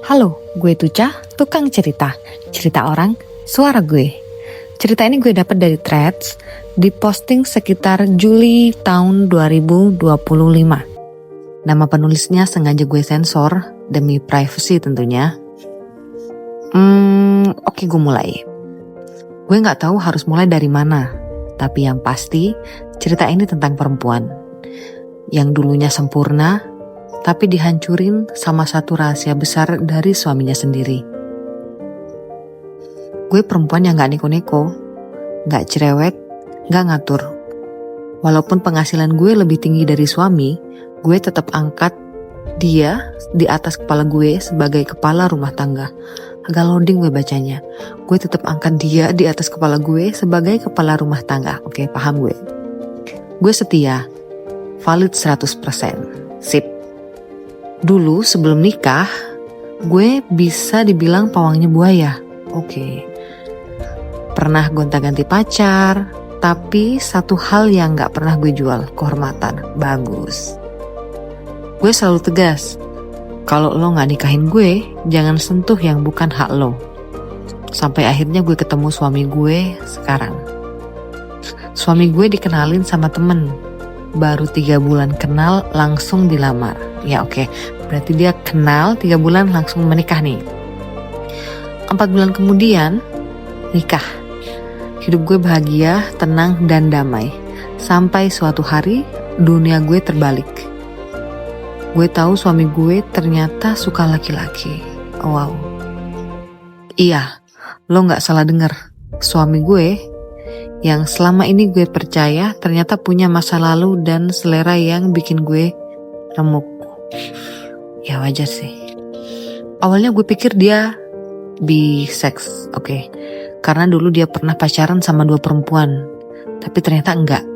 Halo, gue Tuca, tukang cerita. Cerita orang, suara gue. Cerita ini gue dapat dari Threads, diposting sekitar Juli tahun 2025. Nama penulisnya sengaja gue sensor, demi privacy tentunya. Oke, gue mulai. Gue gak tahu harus mulai dari mana, tapi yang pasti cerita ini tentang perempuan yang dulunya sempurna, tapi dihancurin sama satu rahasia besar dari suaminya sendiri. Gue perempuan yang gak neko-neko, gak cerewet, gak ngatur. Walaupun penghasilan gue lebih tinggi dari suami, gue tetap angkat dia di atas kepala gue sebagai kepala rumah tangga. Agak loading gue bacanya. Gue tetap angkat dia di atas kepala gue sebagai kepala rumah tangga. Oke, paham gue. Gue setia, valid 100%. Sip. Dulu sebelum nikah, gue bisa dibilang pawangnya buaya. Oke. Pernah gonta-ganti pacar, tapi satu hal yang gak pernah gue jual, kehormatan. Bagus. Gue selalu tegas, kalau lo gak nikahin gue, jangan sentuh yang bukan hak lo. Sampai akhirnya gue ketemu suami gue sekarang. Suami gue dikenalin sama temen. Baru 3 bulan kenal langsung dilamar. Ya oke, berarti dia kenal 3 bulan langsung menikah nih. 4 bulan kemudian nikah. Hidup gue bahagia, tenang dan damai. Sampai suatu hari dunia gue terbalik. Gue tahu suami gue ternyata suka laki-laki. Wow. Iya, lo gak salah denger. Suami gue yang selama ini gue percaya ternyata punya masa lalu dan selera yang bikin gue remuk. Ya wajar sih. Awalnya gue pikir dia bisex, oke. Karena dulu dia pernah pacaran sama 2 perempuan. Tapi ternyata enggak.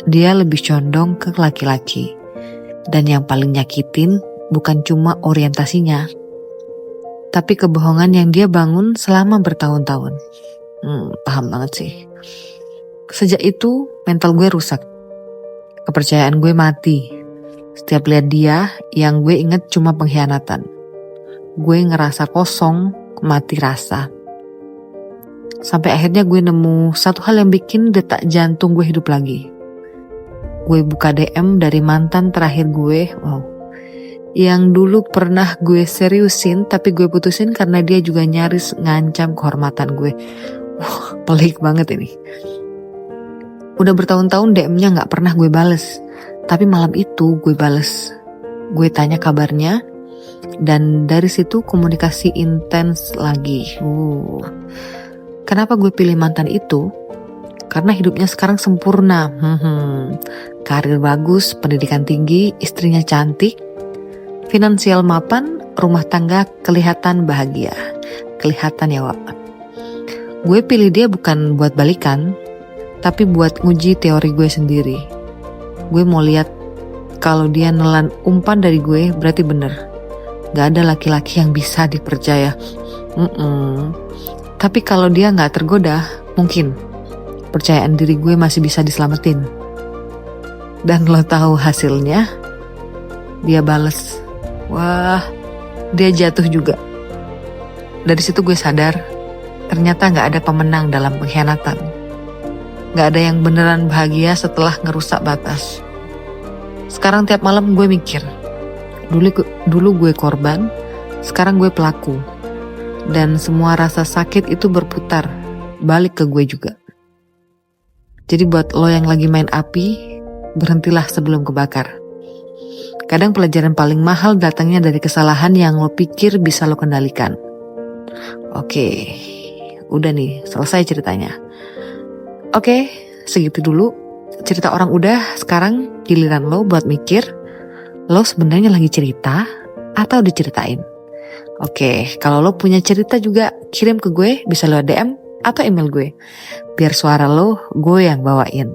Dia lebih condong ke laki-laki. Dan yang paling nyakitin bukan cuma orientasinya, tapi kebohongan yang dia bangun selama bertahun-tahun. Paham banget sih. Sejak itu mental gue rusak. Kepercayaan gue mati. Setiap lihat dia, yang gue inget cuma pengkhianatan. Gue ngerasa kosong, mati rasa. Sampai akhirnya gue nemu satu hal yang bikin detak jantung gue hidup lagi. Gue buka DM dari mantan terakhir gue, yang dulu pernah gue seriusin tapi gue putusin karena dia juga nyaris ngancam kehormatan gue. Pelik banget ini. Udah bertahun-tahun DM-nya gak pernah gue bales, tapi malam itu gue bales. Gue tanya kabarnya, dan dari situ komunikasi intens lagi. Kenapa gue pilih mantan itu? Karena hidupnya sekarang sempurna. Karir bagus, pendidikan tinggi, istrinya cantik, finansial mapan, rumah tangga kelihatan bahagia. Kelihatan ya, Wak. Gue pilih dia bukan buat balikan, tapi buat nguji teori gue sendiri. Gue mau lihat kalau dia nelan umpan dari gue, berarti bener. Gak ada laki-laki yang bisa dipercaya. Tapi kalau dia gak tergoda, mungkin percayaan diri gue masih bisa diselamatin. Dan lo tahu hasilnya? Dia bales. Wah, dia jatuh juga. Dari situ gue sadar, ternyata gak ada pemenang dalam pengkhianatan. Gak ada yang beneran bahagia setelah ngerusak batas. Sekarang tiap malam gue mikir, dulu gue korban, sekarang gue pelaku. Dan semua rasa sakit itu berputar, balik ke gue juga. Jadi buat lo yang lagi main api, berhentilah sebelum kebakar. Kadang pelajaran paling mahal datangnya dari kesalahan yang lo pikir bisa lo kendalikan. Oke, udah nih, selesai ceritanya. Oke, segitu dulu. Cerita orang udah, sekarang giliran lo buat mikir, lo sebenarnya lagi cerita atau diceritain. Oke, kalau lo punya cerita juga, kirim ke gue, bisa lo DM atau email gue. Biar suara lo, gue yang bawain.